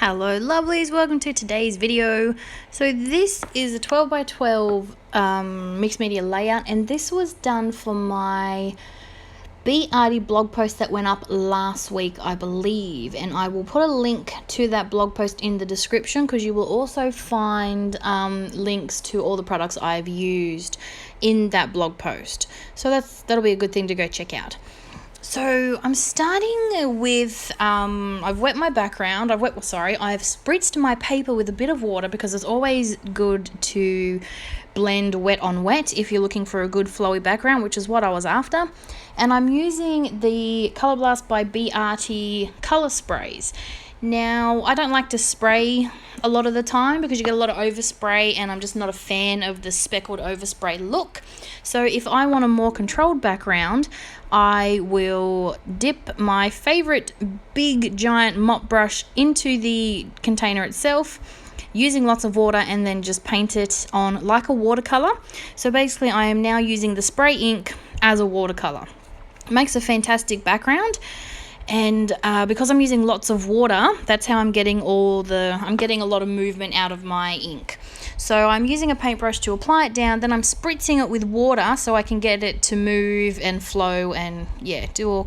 Hello lovelies, welcome to today's video. So this is a 12 by 12 mixed media layout, and this was done for my Arty blog post that went up last week, I believe, and I will put a link to that blog post in the description because you will also find links to all the products I've used in that blog post. So that'll be a good thing to go check out. So I'm starting with, I've wet my background, I've spritzed my paper with a bit of water because it's always good to blend wet on wet if you're looking for a good flowy background, which is what I was after. And I'm using the Color Blast by Arty color sprays. Now, I don't like to spray a lot of the time because you get a lot of overspray, and I'm just not a fan of the speckled overspray look. So if I want a more controlled background, I will dip my favorite big giant mop brush into the container itself using lots of water, and then just paint it on like a watercolor. So basically I am now using the spray ink as a watercolor. It makes a fantastic background. And because I'm using lots of water, that's how I'm getting I'm getting a lot of movement out of my ink. So I'm using a paintbrush to apply it down, then I'm spritzing it with water so I can get it to move and flow and do all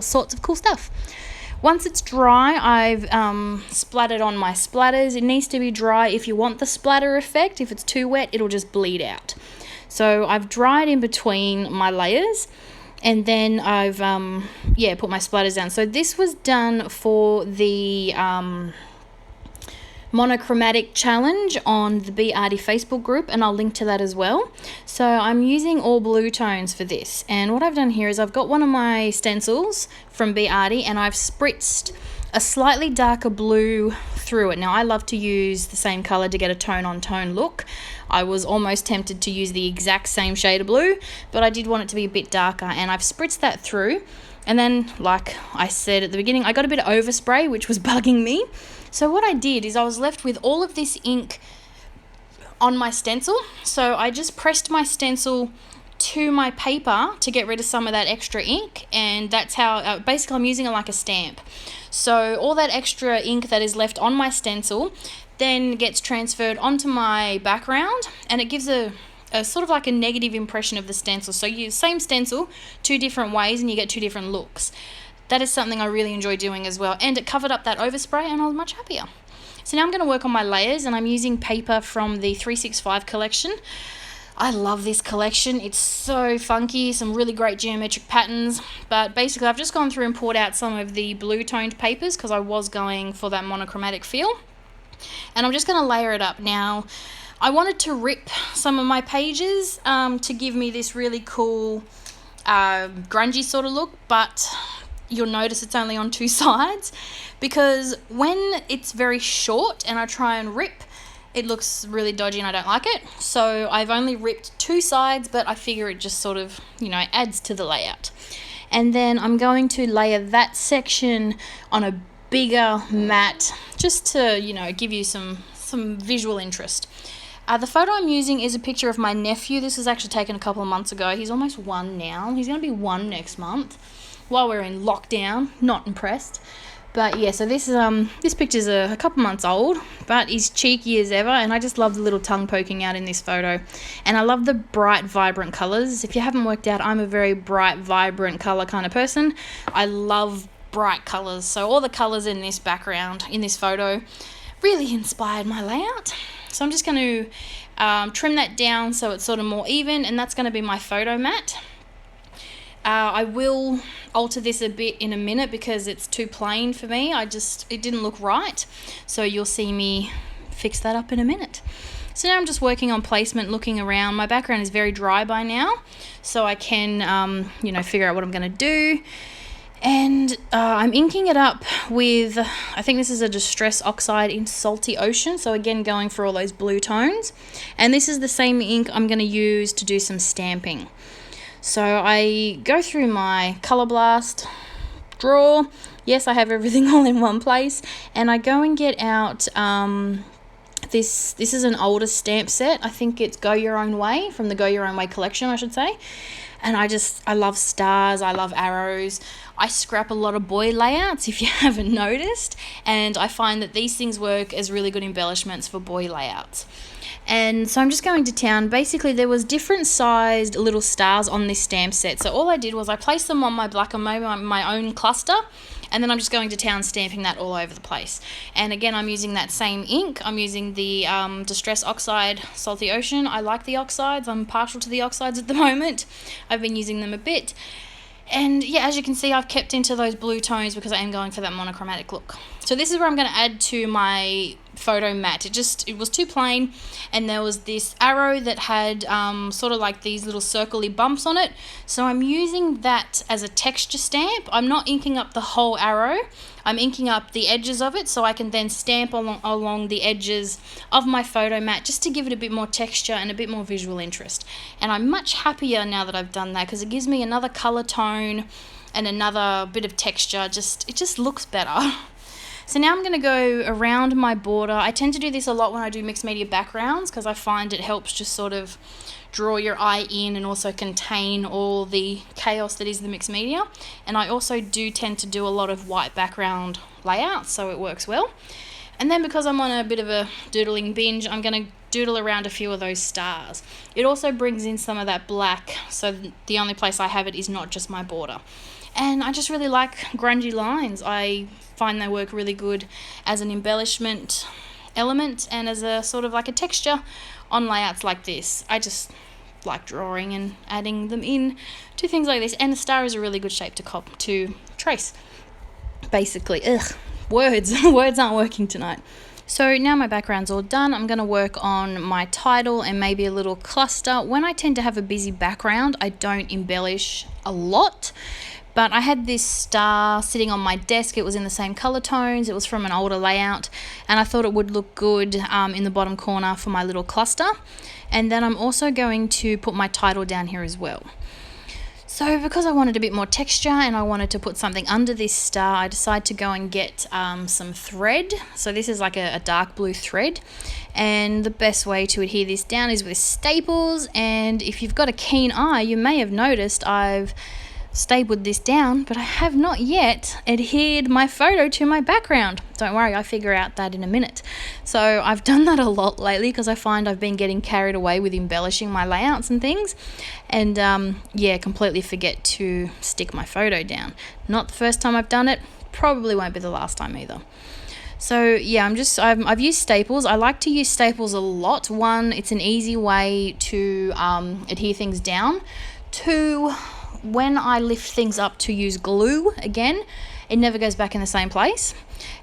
sorts of cool stuff. Once it's dry, I've splattered on my splatters. It needs to be dry if you want the splatter effect. If it's too wet, it'll just bleed out. So I've dried in between my layers. And then I've, put my splatters down. So this was done for the Monochromatic challenge on the Arty Facebook group, and I'll link to that as well. So I'm using all blue tones for this. And what I've done here is I've got one of my stencils from Arty, and I've spritzed a slightly darker blue through it. Now, I love to use the same color to get a tone-on-tone look. I was almost tempted to use the exact same shade of blue, but I did want it to be a bit darker, and I've spritzed that through. And then, like I said at the beginning, I got a bit of overspray, which was bugging me. So what I did is I was left with all of this ink on my stencil. So I just pressed my stencil to my paper to get rid of some of that extra ink, and that's how basically I'm using it like a stamp. So all that extra ink that is left on my stencil then gets transferred onto my background, and it gives a sort of like a negative impression of the stencil. So you use same stencil two different ways and you get two different looks. That is something I really enjoy doing as well, and it covered up that overspray and I was much happier. So now I'm going to work on my layers, and I'm using paper from the 365 collection. I love this collection. It's so funky, some really great geometric patterns. But basically I've just gone through and poured out some of the blue toned papers because I was going for that monochromatic feel. And I'm just going to layer it up. Now, I wanted to rip some of my pages to give me this really cool grungy sort of look, but you'll notice it's only on two sides because when it's very short and I try and rip, it looks really dodgy and I don't like it. So I've only ripped two sides, but I figure it just sort of, adds to the layout. And then I'm going to layer that section on a bigger mat just to, give you some visual interest. The photo I'm using is a picture of my nephew. This was actually taken a couple of months ago. He's almost 1 now. He's going to be 1 next month while we're in lockdown. Not impressed. But yeah, so this picture's a couple months old, but he's cheeky as ever, and I just love the little tongue poking out in this photo. And I love the bright, vibrant colours. If you haven't worked out, I'm a very bright, vibrant colour kind of person. I love bright colours. So all the colours in this background, in this photo, really inspired my layout. So I'm just going to trim that down so it's sort of more even, and that's going to be my photo mat. I will alter this a bit in a minute because it's too plain for me. It didn't look right. So you'll see me fix that up in a minute. So now I'm just working on placement, looking around. My background is very dry by now, so I can, figure out what I'm going to do. And I'm inking it up with, I think this is a Distress Oxide in Salty Ocean. So again, going for all those blue tones. And this is the same ink I'm going to use to do some stamping. So I go through my Color Blast drawer. Yes, I have everything all in one place. And I go and get out, this is an older stamp set. I think it's Go Your Own Way, from the Go Your Own Way collection, I should say. And I love stars, I love arrows. I scrap a lot of boy layouts, if you haven't noticed, and I find that these things work as really good embellishments for boy layouts. And so I'm just going to town. Basically, there was different sized little stars on this stamp set. So all I did was I placed them on my black and my own cluster, and then I'm just going to town stamping that all over the place. And again, I'm using that same ink. I'm using the Distress Oxide Salty Ocean. I like the oxides. I'm partial to the oxides at the moment. I've been using them a bit. And yeah, as you can see, I've kept into those blue tones because I am going for that monochromatic look. So this is where I'm going to add to my photo mat. It was too plain, and there was this arrow that had sort of like these little circly bumps on it. So I'm using that as a texture stamp. I'm not inking up the whole arrow. I'm inking up the edges of it so I can then stamp along the edges of my photo mat just to give it a bit more texture and a bit more visual interest. And I'm much happier now that I've done that because it gives me another color tone and another bit of texture. It just looks better. So now I'm going to go around my border. I tend to do this a lot when I do mixed media backgrounds because I find it helps just sort of draw your eye in and also contain all the chaos that is the mixed media. And I also do tend to do a lot of white background layouts, so it works well. And then because I'm on a bit of a doodling binge, I'm going to doodle around a few of those stars. It also brings in some of that black, so the only place I have it is not just my border. And I just really like grungy lines. I find they work really good as an embellishment element and as a sort of like a texture on layouts like this. I just like drawing and adding them in to things like this. And a star is a really good shape to trace. Basically, words aren't working tonight. So now my background's all done. I'm going to work on my title and maybe a little cluster. When I tend to have a busy background, I don't embellish a lot. But I had this star sitting on my desk. It was in the same color tones. It was from an older layout. And I thought it would look good in the bottom corner for my little cluster. And then I'm also going to put my title down here as well. So because I wanted a bit more texture and I wanted to put something under this star, I decided to go and get some thread. So this is like a dark blue thread. And the best way to adhere this down is with staples. And if you've got a keen eye, you may have noticed I've stapled this down, but I have not yet adhered my photo to my background. Don't worry, I'll figure out that in a minute. So I've done that a lot lately because I find I've been getting carried away with embellishing my layouts and things, and completely forget to stick my photo down. Not the first time I've done it, probably won't be the last time either. So yeah, I've used staples. I like to use staples a lot. One, it's an easy way to adhere things down. Two, when I lift things up to use glue again, it never goes back in the same place.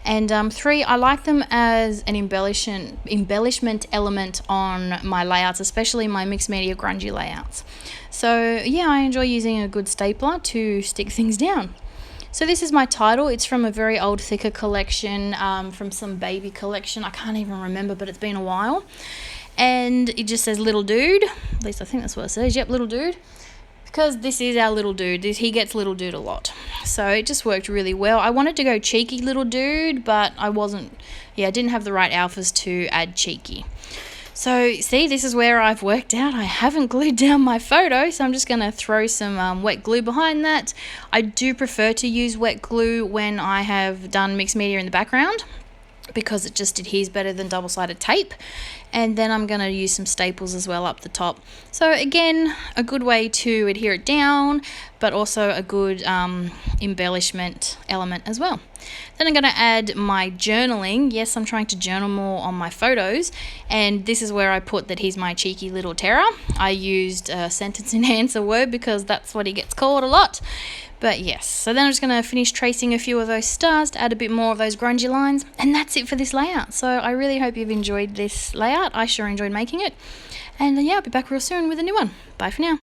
And three, I like them as an embellishment element on my layouts, especially my mixed media grungy layouts. So yeah, I enjoy using a good stapler to stick things down. So this is my title. It's from a very old thicker collection, from some baby collection. I can't even remember, but it's been a while. And it just says little dude. At least I think that's what it says. Yep, little dude. Because this is our little dude. He gets little dude a lot. So it just worked really well. I wanted to go cheeky little dude, but I didn't have the right alphas to add cheeky. So see, this is where I've worked out I haven't glued down my photo, so I'm just going to throw some wet glue behind that. I do prefer to use wet glue when I have done mixed media in the background, because it just adheres better than double-sided tape. And then I'm going to use some staples as well up the top. So again, a good way to adhere it down, but also a good embellishment element as well. Then I'm going to add my journaling. Yes, I'm trying to journal more on my photos, and this is where I put that he's my cheeky little terror. I used a sentence enhancer word because that's what he gets called a lot. But yes, so then I'm just going to finish tracing a few of those stars to add a bit more of those grungy lines, and that's it for this layout. So I really hope you've enjoyed this layout. I sure enjoyed making it. And yeah, I'll be back real soon with a new one. Bye for now.